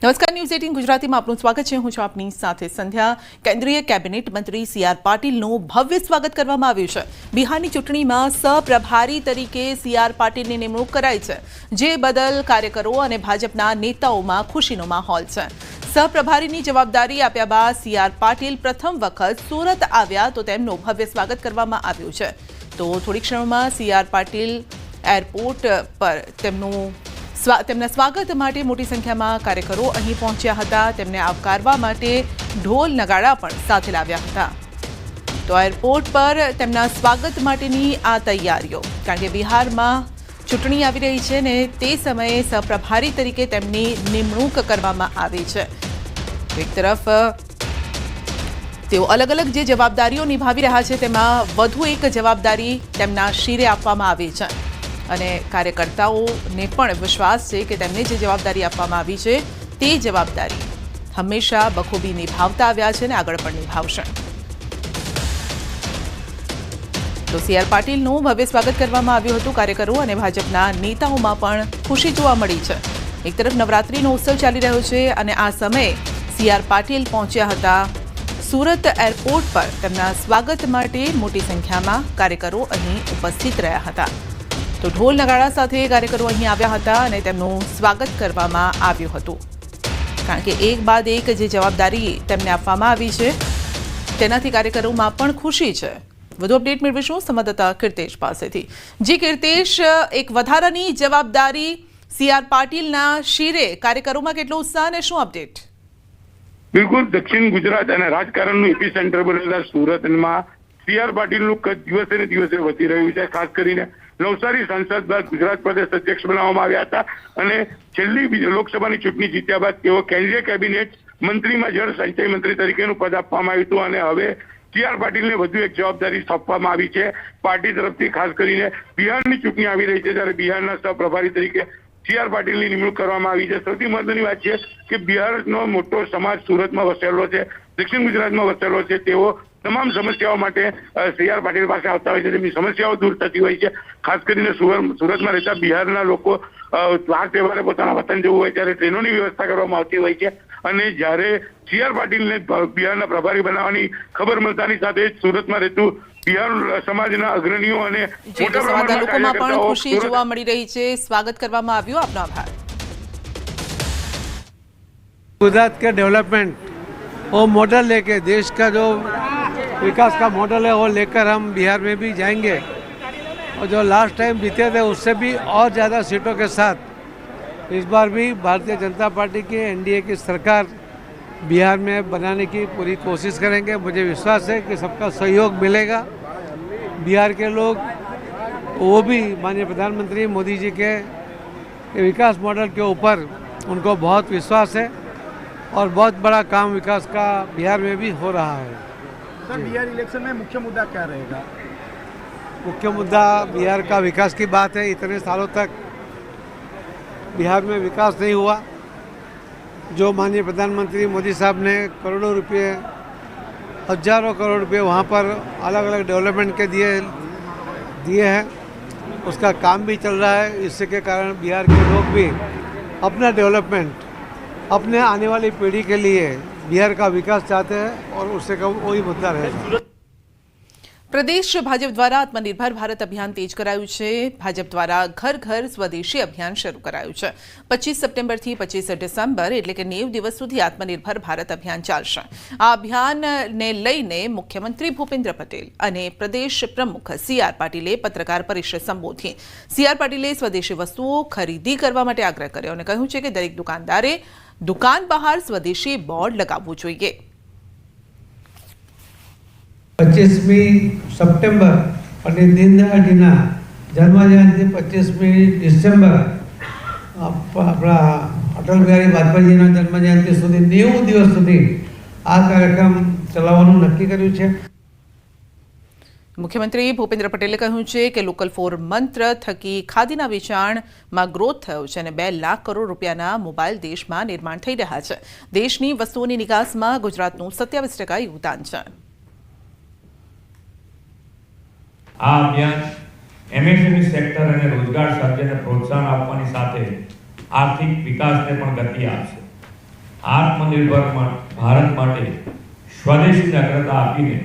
નમસ્કાર, ન્યૂઝ 18 ગુજરાતીમાં આપનું સ્વાગત છે। હું છું આપની સાથે સંધ્યા। કેન્દ્રીય કેબિનેટ મંત્રી CR પાટીલનું ભવ્ય સ્વાગત કરવામાં આવ્યું છે। બિહારની ચૂંટણીમાં સહપ્રભારી તરીકે CR પાટીલની નિમણૂક કરાઈ છે, જે બદલ કાર્યકરો અને ભાજપના नेताओं खुशीનો માહોલ છે। સહપ્રભારીની જવાબદારી આપ્યા બાદ CR પાટીલ પ્રથમ વખત સુરત આવ્યા તો તેમનું ભવ્ય સ્વાગત કરવામાં આવ્યું છે। તો થોડી ક્ષણોમાં CR પાટીલ એરપોર્ટ પર તેમના સ્વાગત માટે મોટી સંખ્યામાં કાર્યકરો અહીં પહોંચ્યા હતા। તેમને આવકારવા માટે ઢોલ નગાડા પણ સાથે લાવ્યા હતા। તો એરપોર્ટ પર તેમના સ્વાગત માટેની આ તૈયારીઓ, કારણ કે બિહારમાં ચૂંટણી આવી રહી છે ને તે સમયે સહપ્રભારી તરીકે તેમની નિમણૂક કરવામાં આવી છે। એક તરફ તેઓ અલગ અલગ જે જવાબદારીઓ નિભાવી રહ્યા છે તેમાં વધુ એક જવાબદારી તેમના શિરે આપવામાં આવી છે અને કાર્યકર્તાઓને પણ વિશ્વાસ છે કે તેમને જે જવાબદારી આપવામાં આવી છે તે જવાબદારી હંમેશા બખૂબી નિભાવતા આવ્યા છે અને આગળ પણ નિભાવશે। તો CR પાટીલનું ભવ્ય સ્વાગત કરવામાં આવ્યું હતું। કાર્યકરો અને ભાજપના નેતાઓમાં પણ ખુશી જોવા મળી છે। એક તરફ નવરાત્રીનો ઉત્સવ ચાલી રહ્યો છે અને આ સમયે CR પાટીલ પહોંચ્યા હતા સુરત એરપોર્ટ પર। તેમના સ્વાગત માટે મોટી સંખ્યામાં કાર્યકરો અહીં ઉપસ્થિત રહ્યા હતા। તો ઢોલ નગાડા સાથે કાર્યકરો અહીં આવ્યા હતા અને તેમનું સ્વાગત કરવામાં આવ્યું હતું, કારણ કે એક બાદ એક જે જવાબદારી તેમને આપવામાં આવી છે તેનાથી કાર્યકરોમાં પણ ખુशी છે। વધુ અપડેટ મેળવીશું સંવાદદાતા કીર્તેશ પાસેથી। જી કીર્તેશ, એક વધારાની જવાબદારી CR પાટીલના શિરે, કાર્યકરોમાં કેટલો उत्साह અને શું અપડેટ? બિલકુલ, દક્ષિણ ગુજરાત અને રાજકારણનું એપિસેન્ટર બનેલા સુરતમાં CR પાટીલનું કદ દિવસે ને દિવસે વધી રહ્યું છે। ખાસ કરીને નવસારી સાંસદ બાદ ગુજરાત પ્રદેશ અધ્યક્ષ બનાવવામાં આવ્યા હતા અને છેલ્લી લોકસભાની ચૂંટણી જીત્યા બાદ તેઓ કેન્દ્રીય કેબિનેટ મંત્રીમાં જળ સંચય મંત્રી તરીકેનું પદ આપવામાં આવ્યું હતું અને હવે CR પાટીલને વધુ એક જવાબદારી સોંપવામાં આવી છે પાર્ટી તરફથી। ખાસ કરીને બિહારની ચૂંટણી આવી રહી છે ત્યારે બિહારના સહપ્રભારી તરીકે CR પાટીલની નિમણૂક કરવામાં આવી છે। સૌથી મહત્વની વાત છે કે બિહારનો મોટો સમાજ સુરતમાં વસેલો છે, દક્ષિણ ગુજરાતમાં વસેલો છે। તેઓ તમામ સમસ્યાઓ માટે CR પાટીલ પાસે આવતા હોય છે, તેમની સમસ્યાઓ દૂર થતી હોય છે। ખાસ કરીને સુરતમાં રહેતા બિહારના લોકો વાર તહેવારે પોતાના વતન જવું હોય ત્યારે ટ્રેનોની વ્યવસ્થા કરવામાં આવતી હોય છે અને જ્યારે CR પાટીલને બિહારના પ્રભારી બનાવવાની ખબર મળતાની સાથે જ સુરતમાં રહેતું બિહાર સમાજના અગ્રણીઓ અને મોટા પ્રમાણમાં લોકોમાં પણ ખુશી જોવા મળી રહી છે। સ્વાગત કરવામાં આવ્યું, આપનો આભાર। गुजरात के डेवलपमेंट वो मॉडल लेके, देश का जो विकास का मॉडल है वो लेकर हम बिहार में भी जाएंगे और जो लास्ट टाइम जीते थे उससे भी और ज़्यादा सीटों के साथ इस बार भी भारतीय जनता पार्टी की NDA की सरकार बिहार में बनाने की पूरी कोशिश करेंगे। मुझे विश्वास है कि सबका सहयोग मिलेगा। बिहार के लोग, वो भी माननीय प्रधानमंत्री मोदी जी के विकास मॉडल के ऊपर उनको बहुत विश्वास है और बहुत बड़ा काम विकास का बिहार में भी हो रहा है। सर, बिहार इलेक्शन में मुख्य मुद्दा क्या रहेगा? मुख्य मुद्दा बिहार का विकास की बात है। इतने सालों तक बिहार में विकास नहीं हुआ। जो माननीय प्रधानमंत्री मोदी साहब ने करोड़ों रुपए, हजारों करोड़ रुपए वहाँ पर अलग अलग डेवलपमेंट के दिए हैं, उसका काम भी चल रहा है। इससे के कारण बिहार के लोग भी अपना डेवलपमेंट, अपने आने वाली पीढ़ी के लिए बिहार का विकास चाहते हैं और उससे का वही मुद्दा रहेगा। प्रदेश भाजप द्वारा आत्मनिर्भर भारत अभियान तेज कराયું છે। ભાજપ દ્વારા ઘર ઘર સ્વદેશી અભિયાન શરૂ કરાયું છે। 25 સપ્ટેમ્બરથી 25 ડિસેમ્બર એટલે કે 90 દિવસ સુધી આત્મનિર્ભર ભારત અભિયાન ચાલશે। આ અભિયાનને લઈને મુખ્યમંત્રી ભૂપેન્દ્ર પટેલ અને પ્રદેશ પ્રમુખ CR પાટીલે પત્રકાર પરિષદ સંબોધી। CR પાટીલે સ્વદેશી વસ્તુઓ ખરીદી કરવા માટે આગ્રહ કર્યો અને કહ્યું છે કે દરેક દુકાનદારે દુકાન બહાર સ્વદેશી બોર્ડ લગાવવું જોઈએ। 25મી સપ્ટેમ્બર અને દીનદયાળજીના જન્મજયંતિ 25મી ડિસેમ્બર આપણા અટલ બિહારી વાજપેયીજીના જન્મજયંતિ સુધી 90 દિવસ સુધી આ કાર્યક્રમ ચલાવવાનું નક્કી કર્યું છે। મુખ્યમંત્રી ભૂપેન્દ્ર પટેલે કહ્યું છે કે લોકલ ફોર મંત્ર થકી ખાદીના વેચાણમાં ગ્રોથ થયો છે અને 2 લાખ કરોડ રૂપિયાના મોબાઈલ દેશમાં निर्माण થઈ રહ્યા છે। દેશની વસ્તુઓની નિકાસમાં ગુજરાતનું 27% યોગદાન છે। આ અભિયાન MSME સેક્ટર અને રોજગાર સર્જનને પ્રોત્સાહન આપવાની સાથે આર્થિક વિકાસને પણ ગતિ આપશે। આત્મનિર્ભર ભારત માટે સ્વદેશીને અગ્રતા આપીને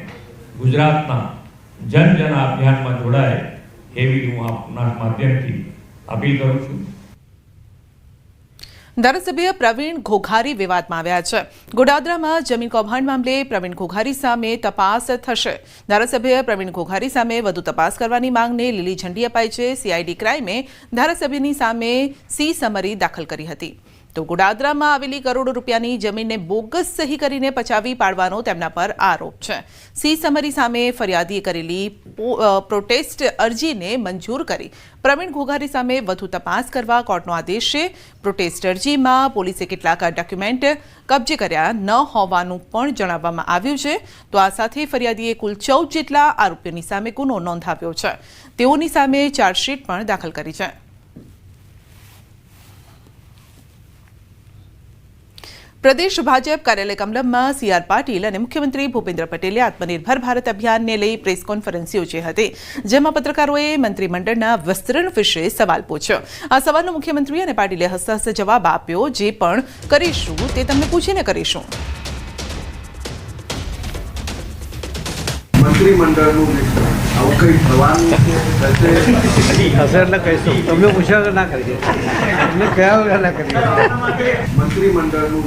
ગુજરાતના જન અભિયાનમાં જોડાય એવી હું આપના માધ્યમથી અપીલ કરું છું. ધારાસભ્ય પ્રવીણ ઘોઘારી વિવાદમાં આવ્યા છે. ગોડાદરામાં જમીન કૌભાંડ મામલે પ્રવીણ ઘોઘારી સામે તપાસ થશે. ધારાસભ્ય પ્રવીણ ઘોઘારી સામે વધુ તપાસ કરવાની માંગને લીલી ઝંડી અપાઈ છે. સીઆઈડી ક્રાઇમે ધારાસભ્યની સામે સી સમરી દાખલ કરી હતી. તો ગોડાદરામાં આવેલી કરોડો રૂપિયાની જમીનને બોગસ સહી કરીને પચાવી પાડવાનો તેમના પર આરોપ છે. સી સમરી સામે ફરિયાદીએ કરેલી પ્રોટેસ્ટ અરજીને મંજૂર કરી પ્રવીણ ઘોઘારી સામે વધુ તપાસ કરવા કોર્ટનો આદેશ છે. પ્રોટેસ્ટ અરજીમાં પોલીસે કેટલાક ડોક્યુમેન્ટ કબજે કર્યા ન હોવાનું પણ જણાવવામાં આવ્યું છે. તો આ સાથે ફરિયાદીએ કુલ 14 જેટલા આરોપીઓની સામે ગુનો નોંધાવ્યો છે. તેઓની સામે ચાર્જશીટ પણ દાખલ કરી છે. પ્રદેશ ભાજપ કાર્યાલય કમલમમાં સી.આર. પાટીલ અને મુખ્યમંત્રી ભૂપેન્દ્ર પટેલે આત્મનિર્ભર ભારત અભિયાનને લઈ પ્રેસ કોન્ફરન્સ યોજી હતી, જેમાં પત્રકારોએ મંત્રીમંડળના વિસ્તરણ વિશે સવાલ પૂછ્યો. આ સવાલનો મુખ્યમંત્રી અને પાટીલે હસતા જવાબ આપ્યો. જે પણ કરીશું તે તમને પૂછીને કરીશું. મંત્રીમંડળનું આવું કંઈ થવાનું હશે એટલે કહીશું. તમને પૂછ્યા ના કરીએ, તમને કયા વગર ના કરીએ. મંત્રીમંડળનું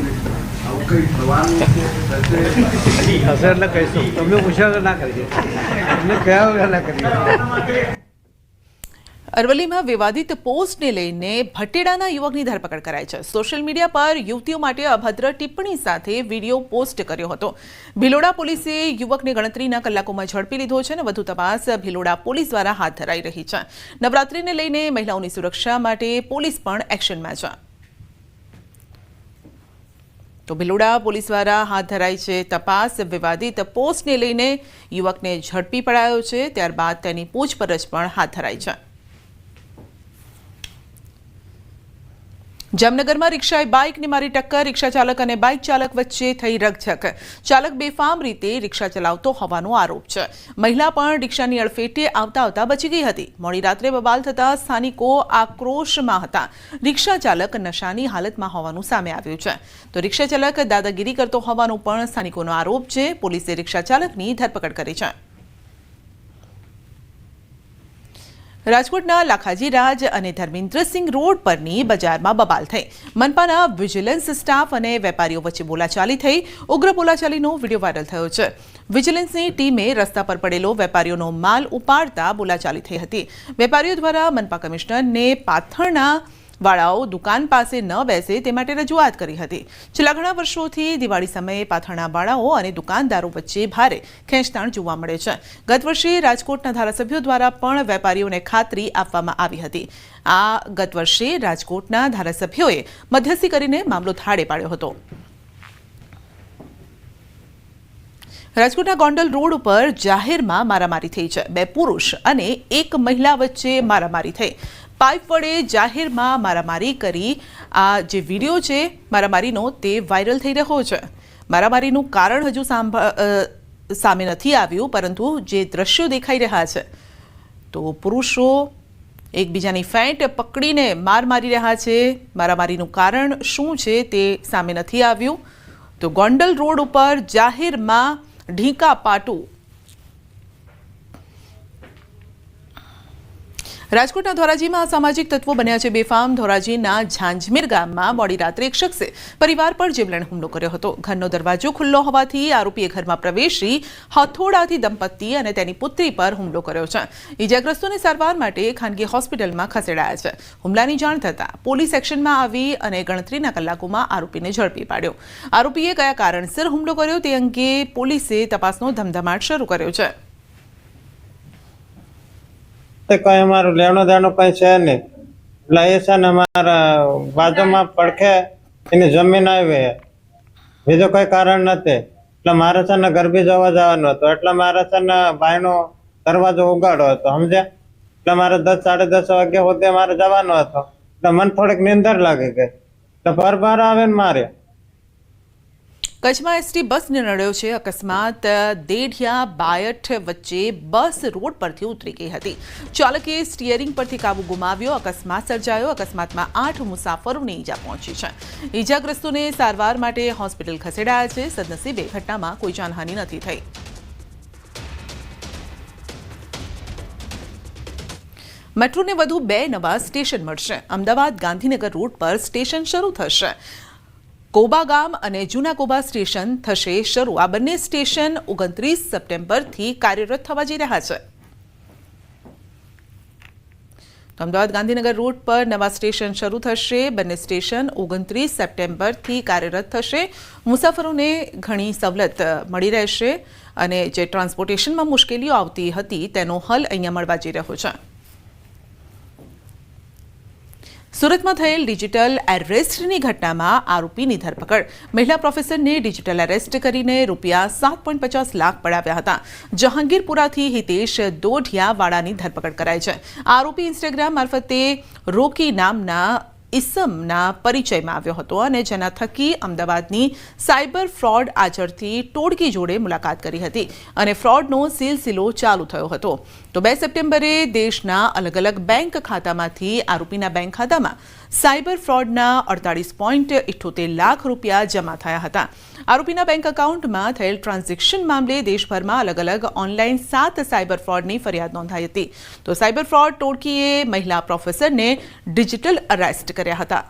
આવું કંઈ થવાનું હશે એટલે કહીશું. તમને પૂછ્યા વગર ના કરીએ, તમને કયા વગર ના કરીએ. અરવલ્લીમાં વિવાદિત પોસ્ટને લઈને ભટેડાના યુવકની ધરપકડ કરાઈ છે. સોશિયલ મીડિયા પર યુવતીઓ માટે અભદ્ર ટિપ્પણી સાથે વિડીયો પોસ્ટ કર્યો હતો. ભિલોડા પોલીસે યુવકને ગણતરીના કલાકોમાં ઝડપી લીધો છે અને વધુ તપાસ ભિલોડા પોલીસ દ્વારા હાથ ધરાઈ રહી છે. નવરાત્રીને લઈને મહિલાઓની સુરક્ષા માટે પોલીસ પણ એક્શનમાં છે. તો ભિલોડા પોલીસ દ્વારા હાથ ધરાઈ છે તપાસ. વિવાદિત પોસ્ટને લઈને યુવકને ઝડપી પડાયો છે. ત્યારબાદ તેની પૂછપરછ પણ હાથ ધરાઈ છે. જામનગરમાં રિક્ષાએ બાઇકને મારી ટક્કર. રિક્ષા ચાલક અને બાઇક ચાલક વચ્ચે થઈ રકઝક. ચાલક બેફામ રીતે રિક્ષા ચલાવતો હોવાનો આરોપ છે. મહિલા પણ રિક્ષાની અડફેટે આવતા બચી ગઈ હતી. મોડી રાત્રે બબાલ થતા સ્થાનિકો આક્રોશમાં હતા. રિક્ષા ચાલક નશાની હાલતમાં હોવાનું સામે આવ્યું છે. તો રિક્ષા ચાલક દાદાગીરી કરતો હોવાનો પણ સ્થાનિકોનો આરોપ છે. પોલીસે રિક્ષા ચાલકની ધરપકડ કરી છે. રાજકોટના લાખાજી રાજ અને ધર્મેન્દ્રસિંહ રોડ પરની બજારમાં બબાલ થઈ. મનપાના વિજિલન્સ સ્ટાફ અને વેપારીઓ વચ્ચે બોલાચાલી થઈ. ઉગ્ર બોલાચાલીનો વિડીયો વાયરલ થયો છે. વિજિલન્સની ટીમે રસ્તા પર પડેલો વેપારીઓનો માલ ઉપાડતા બોલાચાલી થઈ હતી. વેપારીઓ દ્વારા મનપા કમિશનરને પાથરણા વાળાઓ દુકાન પાસે ન બેસે તે માટે રજૂઆત કરી હતી. છેલ્લા ઘણા વર્ષોથી દિવાળી સમયે પાથરણા વાળાઓ અને દુકાનદારો વચ્ચે ભારે ખેંચતાણ જોવા મળે છે. ગત વર્ષે રાજકોટના ધારાસભ્યો દ્વારા પણ વેપારીઓને ખાતરી આપવામાં આવી હતી. આ ગત વર્ષે રાજકોટના ધારાસભ્યોએ મધ્યસ્થી કરીને મામલો થાળે પાડ્યો હતો. રાજકોટના ગોંડલ રોડ ઉપર જાહેરમાં મારામારી થઈ છે. 2 પુરુષ અને 1 મહિલા વચ્ચે મારામારી થઈ. પાઇપ વડે જાહેરમાં મારામારી કરી આ જે વિડીયો છે મારામારીનો તે વાયરલ થઈ રહ્યો છે. મારામારીનું કારણ હજુ સામે નથી આવ્યું, પરંતુ જે દ્રશ્યો દેખાઈ રહ્યા છે તો પુરુષો એકબીજાની ફેંટ પકડીને મારી રહ્યા છે. મારામારીનું કારણ શું છે તે સામે નથી આવ્યું. તો ગોંડલ રોડ ઉપર જાહેરમાં ઢીંકા પાટું. રાજકોટના ધોરાજીમાં અસામાજિક તત્વો બન્યા છે બેફામ. ધોરાજીના ઝાંઝમેર ગામમાં મોડી રાત્રે એક શખ્સે પરિવાર પર જીવલેણ હુમલો કર્યો હતો. ઘરનો દરવાજો ખુલ્લો હોવાથી આરોપીએ ઘરમાં પ્રવેશી હથોડાથી દંપતી અને તેની પુત્રી પર હુમલો કર્યો છે. ઇજાગ્રસ્તોને સારવાર માટે ખાનગી હોસ્પિટલમાં ખસેડાયા છે. હુમલાની જાણ થતાં પોલીસ એક્શનમાં આવી અને ગણતરીના કલાકોમાં આરોપીને ઝડપી પાડ્યો. આરોપીએ કયા કારણસર હુમલો કર્યો તે અંગે પોલીસે તપાસનો ધમધમાટ શરૂ કર્યો છે. કઈ અમારું લેણો દેણો કઈ છે નહીં. એટલે એ છે ને અમારા બાજુમાં પડખે એની જમીન આવી, બીજું કઈ કારણ નથી. એટલે મારે છે ને ગરબી જવા જવાનું હતું. એટલે મારે છે ને ભાઈનો દરવાજો ઉગાડો હતો, સમજ્યા. એટલે મારે 10 સાડા 10 વાગ્યા સુધી મારે જવાનો હતો. એટલે મને થોડીક નીંદર લાગી ગઈ. એટલે ભરભર આવે ને મારે કચ્છમાં એસટી બસને નડ્યો છે અકસ્માત. દેઢિયા બાયઠ વચ્ચે બસ રોડ પરથી ઉતરી ગઈ હતી. ચાલકે સ્ટીયરિંગ પરથી કાબુ ગુમાવ્યો. અકસ્માત સર્જાયો. અકસ્માતમાં 8 મુસાફરોને ઈજા પહોંચી છે. ઈજાગ્રસ્તોને સારવાર માટે હોસ્પિટલ ખસેડાયા છે. સદનસીબે ઘટનામાં કોઈ જાનહાનિ નથી થઈ. મેટ્રોને વધુ 2 નવા સ્ટેશન મળશે. અમદાવાદ ગાંધીનગર રૂટ પર સ્ટેશન શરૂ થશે. કોબા ગામ અને જૂના કોબા સ્ટેશન થશે શરૂ. આ બંને સ્ટેશન 29 સપ્ટેમ્બરથી કાર્યરત થવા જઈ રહ્યા છે. તો અમદાવાદ ગાંધીનગર રૂટ પર નવા સ્ટેશન શરૂ થશે. બંને સ્ટેશન 29 સપ્ટેમ્બરથી કાર્યરત થશે. મુસાફરોને ઘણી સવલત મળી રહેશે અને જે ટ્રાન્સપોર્ટેશનમાં મુશ્કેલીઓ આવતી હતી તેનો હલ અહીંયા મળવા જઈ રહ્યો છે. સુરતમાં થયેલ ડિજિટલ એરેસ્ટની ઘટનામાં આરોપીની ધરપકડ. મહિલા પ્રોફેસરને ડિજિટલ એરેસ્ટ કરીને રૂપિયા 7.50 લાખ પડાવ્યા હતા. જહાંગીરપુરાથી હિતેશ દોઢિયાવાળાની ધરપકડ કરાઈ છે. આરોપી ઇન્સ્ટાગ્રામ મારફતે રોકી નામના ઇસમના પરિચયમાં આવ્યો હતો અને જેના થકી અમદાવાદની સાયબર ફ્રોડ આચરતી ટોળકી જોડે મુલાકાત કરી હતી અને ફ્રોડનો સિલસિલો ચાલુ થયો હતો. તો 2 સપ્ટેમ્બરે દેશના અલગ અલગ બેંક ખાતામાંથી આરોપીના બેંક ખાતામાં સાયબર ફ્રોડના 48.78 લાખ રૂપિયા જમા થયા હતા. આરોપીના બેંક એકાઉન્ટમાં થયેલ ટ્રાન્ઝેક્શન મામલે દેશભરમાં અલગ અલગ ઓનલાઈન 7 સાયબર ફ્રોડની ફરિયાદ નોંધાઈ હતી. તો સાયબર ફ્રોડ ટોળકીએ મહિલા પ્રોફેસરને ડિજિટલ અરેસ્ટ કર્યા હતા.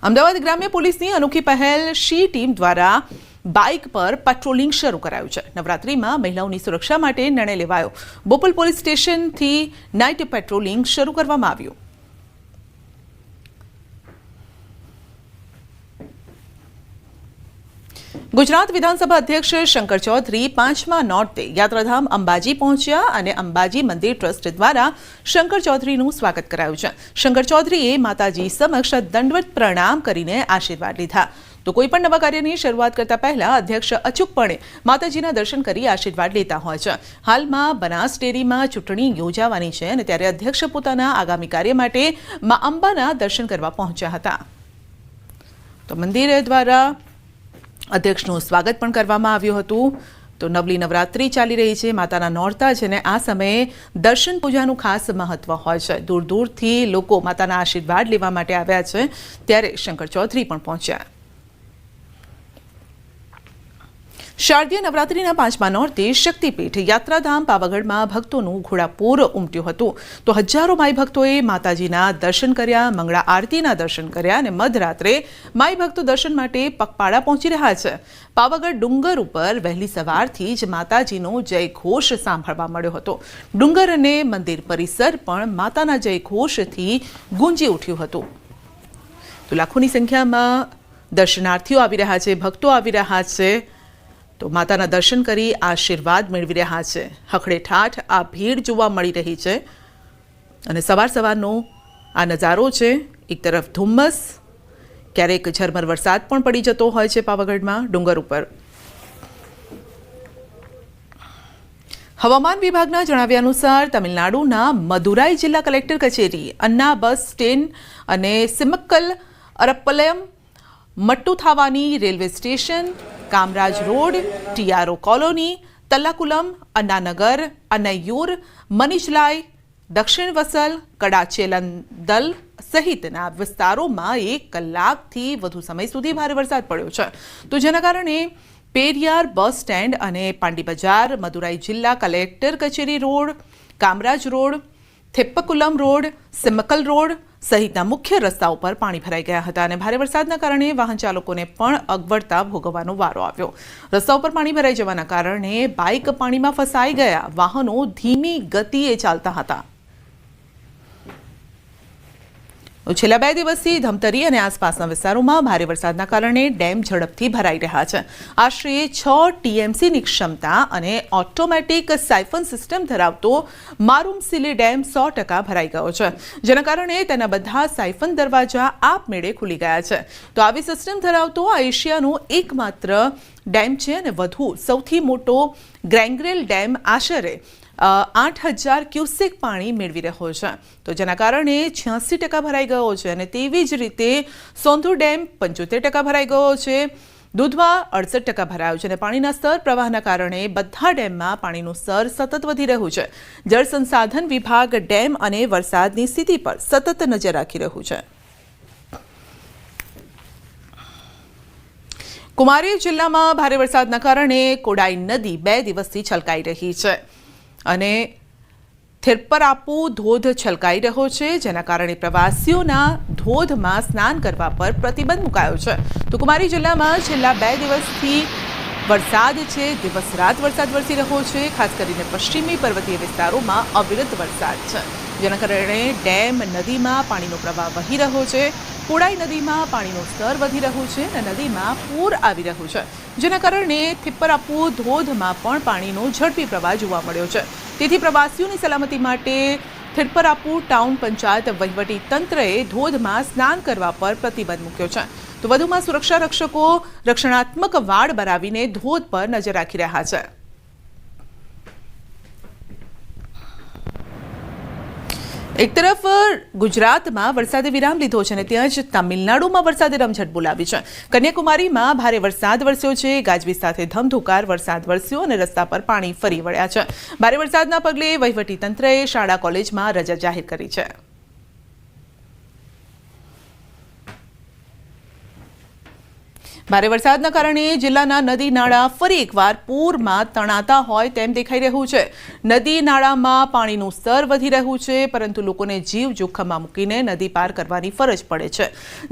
અમદાવાદ ગ્રામ્ય પોલીસની અનોખી પહેલ શી ટીમ દ્વારા બાઇક પર પેટ્રોલિંગ શરૂ કરાયું છે. નવરાત્રિમાં મહિલાઓની સુરક્ષા માટે નિર્ણય લેવાયો. બોપલ પોલીસ સ્ટેશનથી નાઇટ પેટ્રોલિંગ શરૂ કરવામાં આવ્યું. ગુજરાત વિધાનસભા અધ્યક્ષ શંકર ચૌધરી 5મા નોરતે યાત્રાધામ અંબાજી પહોંચ્યા અને અંબાજી મંદિર ટ્રસ્ટ દ્વારા શંકર ચૌધરીનું સ્વાગત કરાયું છે. શંકર ચૌધરીએ માતાજી સમક્ષ દંડવત પ્રણામ કરીને આશીર્વાદ લીધા. તો કોઈપણ નવા કાર્યની શરૂઆત કરતા પહેલા અધ્યક્ષ અચૂકપણે માતાજીના દર્શન કરી આશીર્વાદ લેતા હોય છે. હાલમાં બનાસ ડેરીમાં ચૂંટણી યોજાવાની છે અને ત્યારે અધ્યક્ષ પોતાના આગામી કાર્ય માટે મા અંબાના દર્શન કરવા પહોંચ્યા હતા. તો મંદિર દ્વારા અધ્યક્ષનું સ્વાગત પણ કરવામાં આવ્યું હતું. તો નવલી નવરાત્રી ચાલી રહી છે. માતાના નોરતા છે ને આ સમયે દર્શન પૂજાનું ખાસ મહત્વ હોય છે. દૂર દૂરથી લોકો માતાના આશીર્વાદ લેવા માટે આવ્યા છે ત્યારે શંકર ચૌધરી પણ પહોંચ્યા. શારદીય નવરાત્રિના 5મા નોરતે શક્તિપીઠ યાત્રાધામ પાવાગઢમાં ભક્તોનું ઘોડાપૂર ઉમટ્યું હતું. તો હજારો માઈ ભક્તોએ માતાજીના દર્શન કર્યા, મંગળા આરતીના દર્શન કર્યા અને મધરાત્રે માઈ ભક્તો દર્શન માટે પગપાળા પહોંચી રહ્યા છે. પાવાગઢ ડુંગર ઉપર વહેલી સવારથી જ માતાજીનો જય ઘોષ સાંભળવા મળ્યો હતો. ડુંગર અને મંદિર પરિસર પણ માતાના જય ઘોષથી ગુંજી ઉઠ્યું હતું. તો લાખોની સંખ્યામાં દર્શનાર્થીઓ આવી રહ્યા છે, ભક્તો આવી રહ્યા છે. તો માતાના દર્શન કરી આશીર્વાદ મેળવી રહ્યા છે. હખડેઠાઠ આ ભીડ જોવા મળી રહી છે અને સવારનો આ નજારો છે. એક તરફ ધુમ્મસ, ક્યારેક ઝરમર વરસાદ પણ પડી જતો હોય છે પાવાગઢમાં ડુંગર ઉપર. હવામાન વિભાગના જણાવ્યા અનુસાર તમિલનાડુના મદુરાઈ જિલ્લા કલેક્ટર કચેરી, અન્ના બસ સ્ટેન્ડ અને Simmakkal Arappalayam, Mattuthavani railway station, Kamaraj road, TRO colony, Tallakulam, Annanagar, Annaiyur, Munichalai, દક્ષિણ વસલ, કડાચેલંદલ સહિતના વિસ્તારોમાં 1 કલાકથી વધુ સમય સુધી ભારે વરસાદ પડ્યો છે. તો જેના કારણે પેરિયાર બસ સ્ટેન્ડ અને પાંડી બજાર, મદુરાઈ જિલ્લા કલેક્ટર કચેરી road, Kamaraj road, Teppakulam road, Simmakkal road સહિતના મુખ્ય રસ્તાઓ પર પાણી ભરાઈ ગયા હતા અને ભારે વરસાદના કારણે વાહન ચાલકોને પણ અગવડતા ભોગવવાનો વારો આવ્યો. રસ્તાઓ પર પાણી ભરાઈ જવાના કારણે બાઇક પાણીમાં ફસાઈ ગયા. વાહનો ધીમી ગતિએ ચાલતા હતા. છેલ્લા 2 દિવસથી ધમતરી અને આસપાસના વિસ્તારોમાં ભારે વરસાદના કારણે ડેમ ઝડપથી ભરાઈ રહ્યા છે. આશરે 6 ટીએમસીની ક્ષમતા અને ઓટોમેટિક સાયફન સિસ્ટમ ધરાવતો મારુમસિલી ડેમ 100% ભરાઈ ગયો છે, જેના કારણે તેના બધા સાયફન દરવાજા આપમેળે ખુલી ગયા છે. તો આવી સિસ્ટમ ધરાવતો આ એશિયાનો એકમાત્ર ડેમ છે અને સૌથી મોટો ગ્રેંગરેલ ડેમ આશરે 8,000 ક્યુસેક પાણી મેળવી રહ્યો છે, તો જેના કારણે 86% ભરાઈ ગયો છે અને તેવી જ રીતે સોંધુ ડેમ 75% ભરાઈ ગયો છે, દૂધવા 68% ભરાયો છે અને પાણીના સ્તર પ્રવાહના કારણે બધા ડેમમાં પાણીનું સ્તર સતત વધી રહ્યું છે. જળ સંસાધન વિભાગ ડેમ અને વરસાદની સ્થિતિ પર સતત નજર રાખી રહ્યું છે. કુમારી જિલ્લામાં ભારે વરસાદના કારણે કોડાઈ નદી 2 દિવસથી છલકાઈ રહી છે અને થિરપરાપુ ધોધ છલકાઈ રહ્યો છે, જેના કારણે પ્રવાસીઓના ધોધમાં સ્નાન કરવા પર પ્રતિબંધ મુકાયો છે. તો કુમારી જિલ્લામાં છેલ્લા 2 દિવસથી વરસાદ છે, દિવસ રાત વરસાદ વરસી રહ્યો છે. ખાસ કરીને પશ્ચિમી પર્વતીય વિસ્તારોમાં અવિરત વરસાદ છે, જેના કારણે ડેમ નદીમાં પાણીનો પ્રવાહ વહી રહ્યો છે. કોડાઈ નદીમાં પાણીનું સ્તર વધી રહ્યું છે અને નદીમાં પૂર આવી રહ્યું છે, જેના કારણે થિપ્પરાપુ ધોધમાં પણ પાણીનો ઝડપી પ્રવાહ જોવા મળ્યો છે. તેથી પ્રવાસીઓની સલામતી માટે થિપ્પરાપુ ટાઉન પંચાયત વહીવટી તંત્રએ ધોધમાં સ્નાન કરવા પર પ્રતિબંધ મૂક્યો છે. તો વધુમાં સુરક્ષા રક્ષકો રક્ષણાત્મક વાડ બનાવીને ધોધ પર નજર રાખી રહ્યા છે. એક તરફ ગુજરાતમાં વરસાદે વિરામ લીધો છે અને ત્યાં જ તમિલનાડુમાં વરસાદે રમઝટ બોલાવી છે. કન્યાકુમારીમાં ભારે વરસાદ વરસ્યો છે, ગાજવીજ સાથે ધમધોકાર વરસાદ વરસ્યો અને રસ્તા પર પાણી ફરી વળ્યા છે. ભારે વરસાદના પગલે વહીવટી તંત્રએ શાળા કોલેજમાં રજા જાહેર કરી છે. ભારે વરસાદના કારણે જિલ્લાના નદી નાળા ફરી એકવાર પૂરમાં તણાતા હોય તેમ દેખાઈ રહ્યું છે. નદી નાળામાં પાણીનું સ્તર વધી રહ્યું છે, પરંતુ લોકોને જીવ જોખમમાં મૂકીને નદી પાર કરવાની ફરજ પડે છે.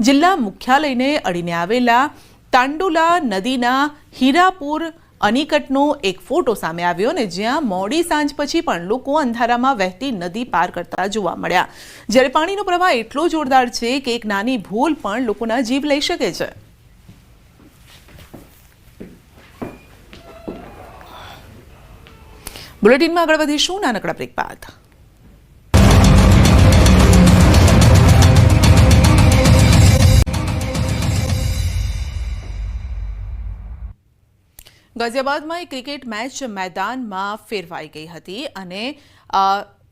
જિલ્લા મુખ્યાલયને અડીને આવેલા તાંડુલા નદીના હીરાપુર અનિકટનો એક ફોટો સામે આવ્યો અને જ્યાં મોડી સાંજ પછી પણ લોકો અંધારામાં વહેતી નદી પાર કરતા જોવા મળ્યા. જ્યારે પાણીનો પ્રવાહ એટલો જોરદાર છે કે એક નાની ભૂલ પણ લોકોના જીવ લઈ શકે છે. બુલેટિનમાં આગળ વધીશું નાનકડા બ્રેક બાદ. ગાઝિયાબાદમાં એક ક્રિકેટ મેચ મેદાનમાં ફેરવાઈ ગઈ હતી અને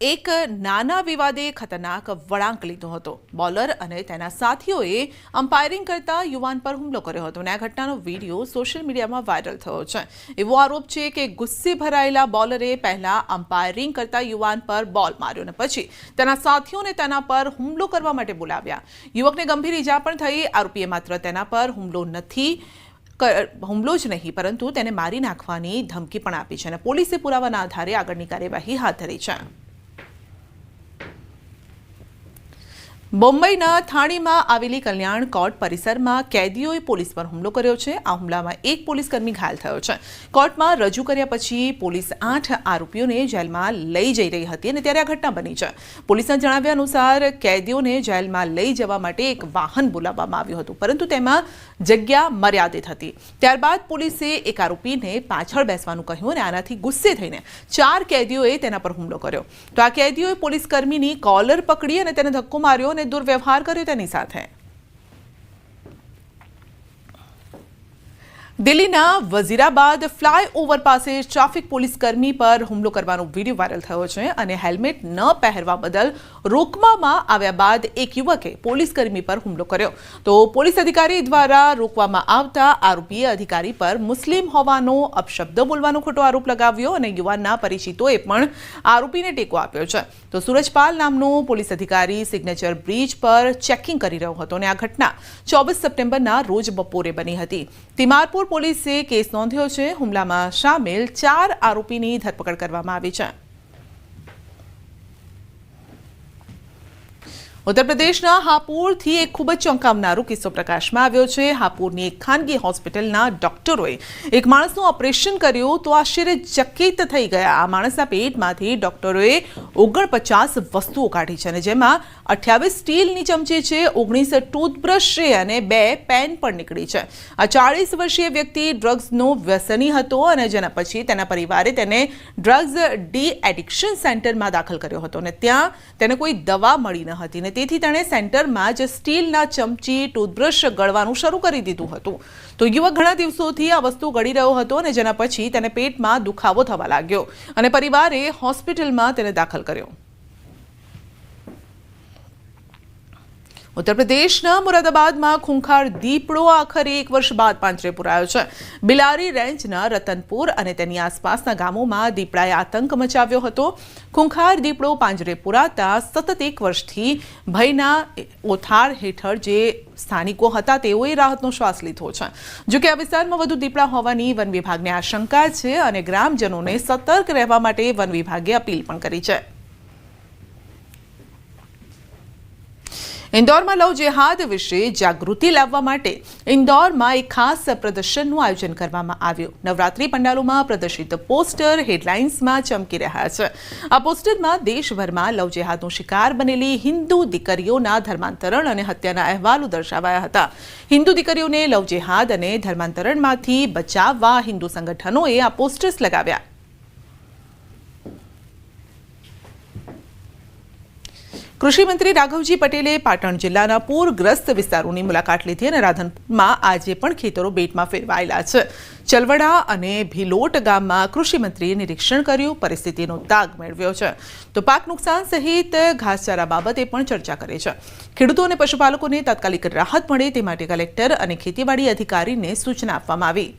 એક નાના વિવાદે ખતરનાક વળાંક લીધો હતો. બોલર અને તેના સાથીઓએ અમ્પાયરિંગ કરતા યુવાન પર હુમલો કર્યો હતો અને આ ઘટનાનો વિડીયો સોશિયલ મીડિયામાં વાયરલ થયો છે. એવો આરોપ છે કે ગુસ્સે ભરાયેલા બોલરે પહેલા અમ્પાયરિંગ કરતા યુવાન પર બોલ માર્યો અને પછી તેના સાથીઓને તેના પર હુમલો કરવા માટે બોલાવ્યા. યુવકને ગંભીર ઈજા પણ થઈ. આરોપીએ માત્ર તેના પર હુમલો જ નહીં પરંતુ તેને મારી નાખવાની ધમકી પણ આપી છે અને પોલીસે પુરાવાના આધારે આગળની કાર્યવાહી હાથ ધરી છે. મુંબઈના થાણીમાં આવેલી કલ્યાણ કોર્ટ પરિસરમાં કેદીઓએ પોલીસ પર હુમલો કર્યો છે. આ હુમલામાં એક પોલીસકર્મી ઘાયલ થયો છે. કોર્ટમાં રજૂ કર્યા પછી પોલીસ 8 આરોપીઓને જેલમાં લઈ જઈ રહી હતી અને ત્યારે આ ઘટના બની છે. પોલીસના જણાવ્યા અનુસાર કેદીઓને જેલમાં લઈ જવા માટે એક વાહન બોલાવવામાં આવ્યું હતું, પરંતુ તેમાં જગ્યા મર્યાદિત હતી. ત્યારબાદ પોલીસે એક આરોપીને પાછળ બેસવાનું કહ્યું અને આનાથી ગુસ્સે થઈને 4 કેદીઓએ તેના પર હુમલો કર્યો. તો આ કેદીઓએ પોલીસકર્મીની કોલર પકડી અને તેને ધક્કો માર્યો અને દુર્વ્યવહાર કર્યો તેની સાથે. દિલ્હીના વઝીરાબાદ ફ્લાયઓવર પાસે ટ્રાફિક પોલીસકર્મી પર હુમલો કરવાનો વિડીયો વાયરલ થયો છે અને હેલ્મેટ ન પહેરવા બદલ રોકવામાં આવ્યા બાદ એક યુવકે પોલીસકર્મી પર હુમલો કર્યો. તો પોલીસ અધિકારી દ્વારા રોકવામાં આવતા આરોપીએ અધિકારી પર મુસ્લિમ હોવાનો અપશબ્દ બોલવાનો ખોટો આરોપ લગાવ્યો અને યુવાનના પરિચિતોએ પણ આરોપીને ટેકો આપ્યો છે. તો સુરજપાલ નામનો પોલીસ અધિકારી સિગ્નેચર બ્રિજ પર ચેકિંગ કરી રહ્યો હતો અને આ ઘટના 24 સપ્ટેમ્બરના રોજ બપોરે બની હતી. તિમારપુર પોલીસે કેસ નોંધ્યો છે. હુમલામાં સામેલ 4 આરોપીની ધરપકડ કરવામાં આવી છે. ઉત્તર પ્રદેશના હાપુરથી એક ખૂબ જ ચોંકાવનારો કિસ્સો પ્રકાશમાં આવ્યો છે. હાપુરની એક ખાનગી હોસ્પિટલના ડોક્ટરોએ એક માણસનું ઓપરેશન કર્યું તો આશ્ચર્યચકિત થઈ ગયા. આ માણસના પેટમાંથી ડોક્ટરોએ 49 વસ્તુઓ કાઢી છે અને જેમાં 28 સ્ટીલની ચમચી છે, 19 ટૂથબ્રશ છે અને 2 પેન પણ નીકળી છે. આ 40 વર્ષીય વ્યક્તિ ડ્રગ્સનો વ્યસની હતો અને જેના પછી તેના પરિવારે તેને ડ્રગ્સ ડી એડિક્શન સેન્ટરમાં દાખલ કર્યો હતો અને ત્યાં તેને કોઈ દવા મળી ન હતી ને તેથી તેણે સેન્ટરમાં જ સ્ટીલના ચમચી ટૂથબ્રશ ગળવાનું શરૂ કરી દીધું હતું. તો યુવક ઘણા દિવસોથી આ વસ્તુ ગળી રહ્યો હતો અને જેના પછી તેને પેટમાં દુખાવો થવા લાગ્યો અને પરિવારે હોસ્પિટલમાં તેને દાખલ કર્યો. ઉત્તર પ્રદેશના મુરાદાબાદમાં ખૂંખાર દીપડો આખરે 1 વર્ષ બાદ પાંજરે પુરાયો છે. બિલારી રેન્જના રતનપુર અને તેની આસપાસના ગામોમાં દીપડાએ આતંક મચાવ્યો હતો. ખૂંખાર દીપડો પાંજરે પુરાતા સતત 1 વર્ષથી ભયના ઓથાર હેઠળ જે સ્થાનિકો હતા તેઓએ રાહતનો શ્વાસ લીધો છે. જોકે આ વિસ્તારમાં વધુ દીપડા હોવાની વન વિભાગને આશંકા છે અને ગ્રામજનોને સતર્ક રહેવા માટે વન વિભાગે અપીલ પણ કરી છે. ઇન્દોરમાં લવ જેહાદ વિશે જાગૃતિ લાવવા માટે ઇન્દોરમાં એક ખાસ પ્રદર્શનનું આયોજન કરવામાં આવ્યું. નવરાત્રી પંડાલોમાં પ્રદર્શિત પોસ્ટર હેડલાઇન્સમાં ચમકી રહ્યા છે. આ પોસ્ટરમાં દેશભરમાં લવ જેહાદનો શિકાર બનેલી હિન્દુ દીકરીઓના ધર્માંતરણ અને હત્યાના અહેવાલો દર્શાવાયા હતા. હિન્દુ દીકરીઓને લવ જેહાદ અને ધર્માંતરણમાંથી બચાવવા હિન્દુ સંગઠનોએ આ પોસ્ટર્સ લગાવ્યા. કૃષિ મંત્રી રાઘવજી પટેલે પાટણ જિલ્લાના પૂરગ્રસ્ત વિસ્તારોની મુલાકાત લીધી અને રાધનપુરમાં આજે પણ ખેતરો બેટમાં ફેરવાયેલા છે. ચલવડા અને ભીલોટ ગામમાં કૃષિ મંત્રીએ નિરીક્ષણ કર્યું, પરિસ્થિતિનો તાગ મેળવ્યો છે. તો પાક નુકસાન સહિત ઘાસચારા બાબતે પણ ચર્ચા કરી છે. ખેડૂતો અને પશુપાલકોને તાત્કાલિક રાહત મળે તે માટે કલેક્ટર અને ખેતીવાડી અધિકારીને સૂચના આપવામાં આવી.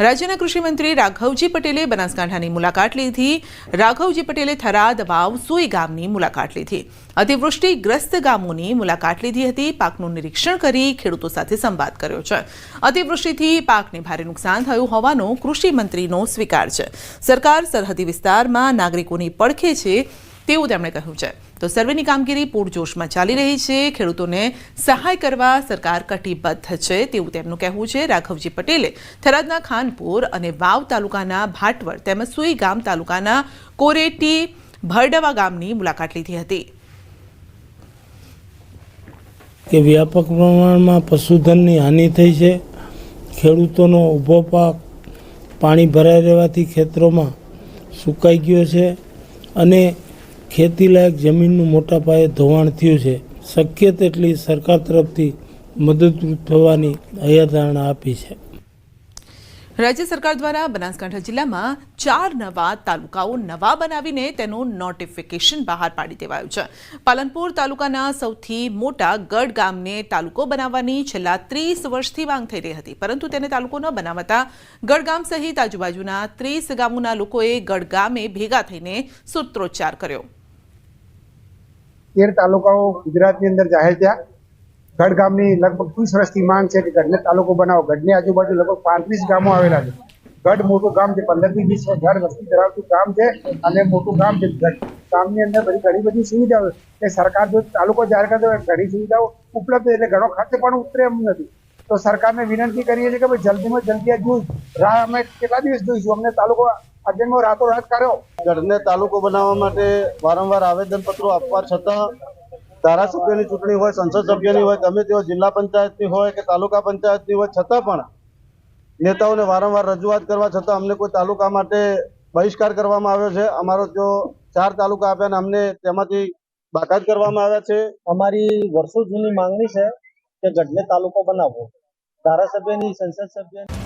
રાજ્યના કૃષિ મંત્રી રાઘવજી પટેલે બનાસકાંઠાની મુલાકાત લીધી. રાઘવજી પટેલે થરાદ વાવ સુઈ ગામની મુલાકાત લીધી. અતિવૃષ્ટિગ્રસ્ત ગામોની મુલાકાત લીધી હતી. પાકનું નિરીક્ષણ કરી ખેડૂતો સાથે સંવાદ કર્યો છે. અતિવૃષ્ટિથી પાકને ભારે નુકસાન થયું હોવાનો કૃષિ મંત્રીનો સ્વીકાર છે. સરકાર સરહદી વિસ્તારમાં નાગરિકોની પડખે છે તેવું તેમણે કહ્યું છે. તો સર્વેની કામગીરી પૂરજોશમાં ચાલી રહી છે. ખેડૂતોને સહાય કરવા સરકાર કટિબદ્ધ છે તેવું તેમનું કહેવું છે. રાઘવજી પટેલે થરાદના ખાનપુર અને વાવ તાલુકાના ભાટવડ તેમજ સુઈ ગામ તાલુકાના કોરેટી ભરડવા ગામની મુલાકાત લીધી હતી. કે વ્યાપક પ્રમાણમાં પશુધનની હાનિ થઈ છે. ખેડૂતોનો ઊભો પાક પાણી ભરાઈ રહેવાથી ખેતરોમાં સુકાઈ ગયો છે અને ખેતીલાયક જમીનનું મોટા પાયે ધોવાણ થયું છે. શક્ય તેટલી સરકાર તરફથી મદદરૂપ થવાની હૈયાધારણા આપી છે. રાજ્ય સરકાર દ્વારા બનાસકાંઠા જિલ્લામાં 4 નવા તાલુકાઓ નવા બનાવીને તેનું નોટિફિકેશન બહાર પાડી દેવાયું છે. પાલનપુર તાલુકાના સૌથી મોટા ગઢ ગામને તાલુકો બનાવવાની છેલ્લા 30 વર્ષથી માંગ થઈ રહી હતી, પરંતુ તેને તાલુકો ન બનાવતા ગઢ ગામ સહિત આજુબાજુના 30 ગામોના લોકોએ ગઢ ગામે ભેગા થઈને સૂત્રોચ્ચાર કર્યો. 13 તાલુકાઓ ગુજરાતની અંદર જાહેર થયા. ગઢ ગામની લગભગ 30 વર્ષથી માંગ છે કે ગઢને તાલુકો બનાવો. ગઢની આજુબાજુ લગભગ 35 ગામો આવેલા છે. ગઢ મોટું ગામ છે, 15 થી 20 હજાર વસ્તી ધરાવતું ગામ છે અને મોટું ગામ છે. ગઢ ગામની અંદર ઘણી બધી સુવિધાઓ છે. સરકાર જો તાલુકો જાહેર કરે તો ઘણી સુવિધાઓ ઉપલબ્ધ એટલે ઘણો ખર્ચ પણ ઉતરે એમ નથી. તો સરકારને વિનંતી કરીએ છીએ કે ભાઈ જલ્દીમાં જલ્દી જોઈ રાહ અમે કેટલા દિવસ જોઈશું. અમને તાલુકો અજન્મો રાતોરાત કર્યો. ગઢને તાલુકો બનાવવા માટે વારંવાર આવેદનપત્રો આપવા છતાં ધારાસભ્યની ચૂંટણી હોય, સંસદ સભ્યની હોય, ગમે તે હોય, જિલ્લા પંચાયતની હોય કે તાલુકા પંચાયતની હોય, છતાં પણ નેતાઓને વારંવાર રજૂઆત કરવા છતાં અમને કોઈ તાલુકા માટે બહિષ્કાર કરવામાં આવ્યો છે. અમારો જો 4 તાલુકા આપ્યા અને અમને તેમાંથી બાકાત કરવામાં આવ્યા છે. અમારી વર્ષો જૂની માંગણી છે કે ગઢને તાલુકો બનાવવો. ધારાસભ્યની સંસદ સભ્યની